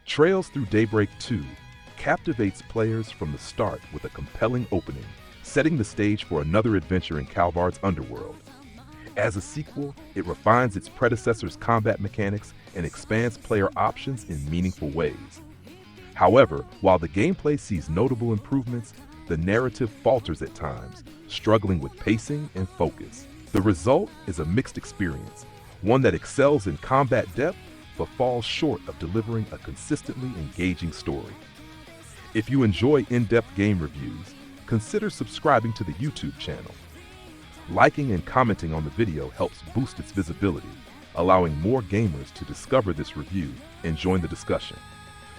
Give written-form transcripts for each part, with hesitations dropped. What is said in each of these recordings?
Trails Through Daybreak II captivates players from the start with a compelling opening, setting the stage for another adventure in Calvard's underworld. As a sequel, it refines its predecessor's combat mechanics and expands player options in meaningful ways. However, while the gameplay sees notable improvements, the narrative falters at times, struggling with pacing and focus. The result is a mixed experience, one that excels in combat depth but falls short of delivering a consistently engaging story. If you enjoy in-depth game reviews, consider subscribing to the YouTube channel. Liking and commenting on the video helps boost its visibility, allowing more gamers to discover this review and join the discussion.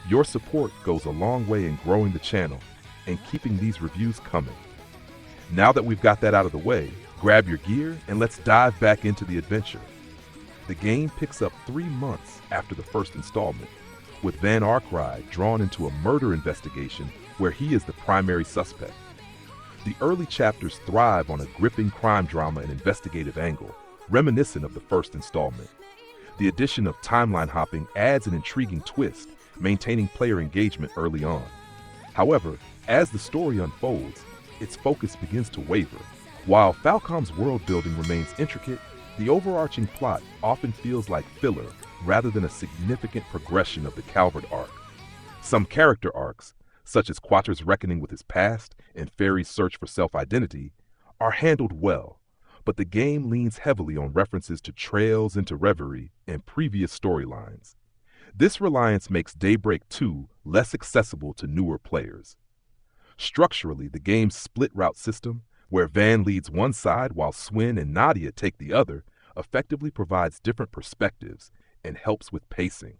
Your support goes a long way in growing the channel and keeping these reviews coming. Now that we've got that out of the way, grab your gear and let's dive back into the adventure. The game picks up 3 months after the first installment, with Van Arkwright drawn into a murder investigation where he is the primary suspect. The early chapters thrive on a gripping crime drama and investigative angle, reminiscent of the first installment. The addition of timeline hopping adds an intriguing twist, maintaining player engagement early on. However, as the story unfolds, its focus begins to waver. While Falcom's world building remains intricate, the overarching plot often feels like filler rather than a significant progression of the Calvard arc. Some character arcs, such as Quatre's reckoning with his past and Fairy's search for self-identity, are handled well, but the game leans heavily on references to Trails into Reverie and previous storylines. This reliance makes Daybreak II less accessible to newer players. Structurally, the game's split route system, where Van leads one side while Swin and Nadia take the other, effectively provides different perspectives and helps with pacing.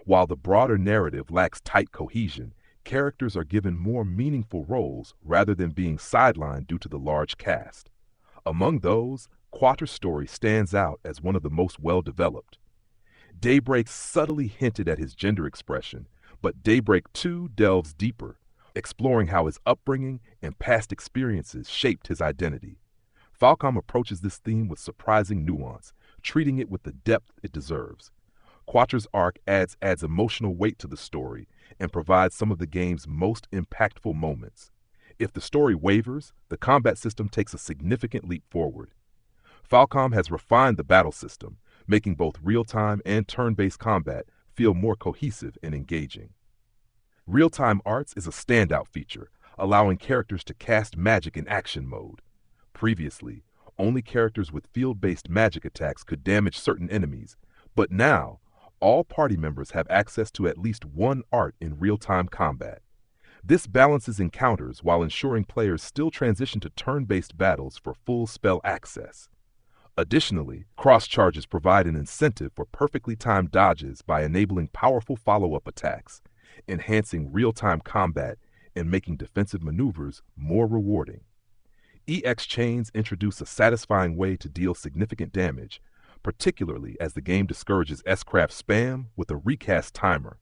While the broader narrative lacks tight cohesion, characters are given more meaningful roles rather than being sidelined due to the large cast. Among those, Quatre's story stands out as one of the most well-developed. Daybreak subtly hinted at his gender expression, but Daybreak II delves deeper, exploring how his upbringing and past experiences shaped his identity. Falcom approaches this theme with surprising nuance, treating it with the depth it deserves. Quatre's arc adds emotional weight to the story and provides some of the game's most impactful moments. If the story wavers, the combat system takes a significant leap forward. Falcom has refined the battle system, making both real-time and turn-based combat feel more cohesive and engaging. Real-time arts is a standout feature, allowing characters to cast magic in action mode. Previously, only characters with field-based magic attacks could damage certain enemies, but now, all party members have access to at least one art in real-time combat. This balances encounters while ensuring players still transition to turn-based battles for full spell access. Additionally, cross charges provide an incentive for perfectly timed dodges by enabling powerful follow-up attacks, enhancing real-time combat and making defensive maneuvers more rewarding. EX chains introduce a satisfying way to deal significant damage, particularly as the game discourages S-craft spam with a recast timer.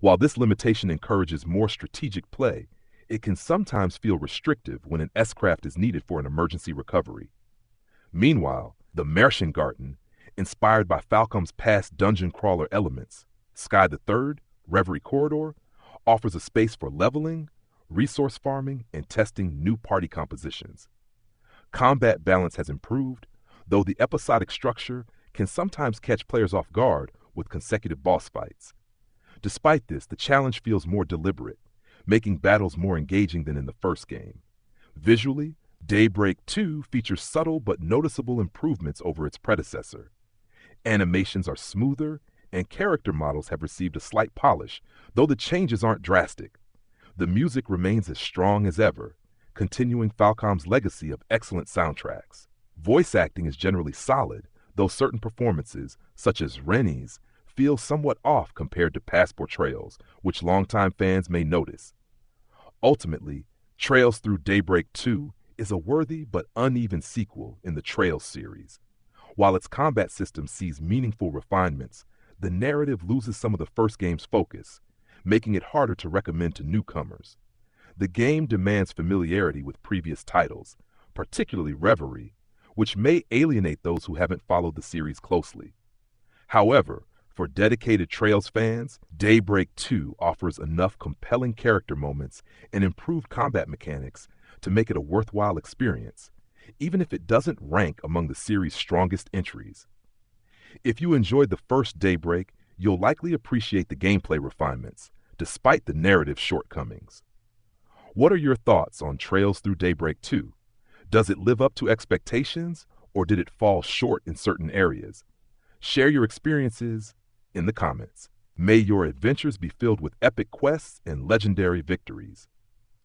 While this limitation encourages more strategic play, it can sometimes feel restrictive when an S-craft is needed for an emergency recovery. Meanwhile, the Märchengarten, inspired by Falcom's past dungeon crawler elements, Sky the Third, Reverie Corridor, offers a space for leveling, resource farming, and testing new party compositions. Combat balance has improved, though the episodic structure can sometimes catch players off guard with consecutive boss fights. Despite this, the challenge feels more deliberate, making battles more engaging than in the first game. Visually, Daybreak II features subtle but noticeable improvements over its predecessor. Animations are smoother, and character models have received a slight polish, though the changes aren't drastic. The music remains as strong as ever, continuing Falcom's legacy of excellent soundtracks. Voice acting is generally solid, though certain performances, such as Rennie's, feel somewhat off compared to past portrayals, which longtime fans may notice. Ultimately, Trails Through Daybreak II is a worthy but uneven sequel in the Trails series. While its combat system sees meaningful refinements, the narrative loses some of the first game's focus, making it harder to recommend to newcomers. The game demands familiarity with previous titles, particularly Reverie, which may alienate those who haven't followed the series closely. However, For dedicated Trails fans, Daybreak 2 offers enough compelling character moments and improved combat mechanics to make it a worthwhile experience, even if it doesn't rank among the series' strongest entries. If you enjoyed the first Daybreak, you'll likely appreciate the gameplay refinements, despite the narrative shortcomings. What are your thoughts on Trails Through Daybreak 2? Does it live up to expectations, or did it fall short in certain areas? Share your experiences in the comments. May your adventures be filled with epic quests and legendary victories.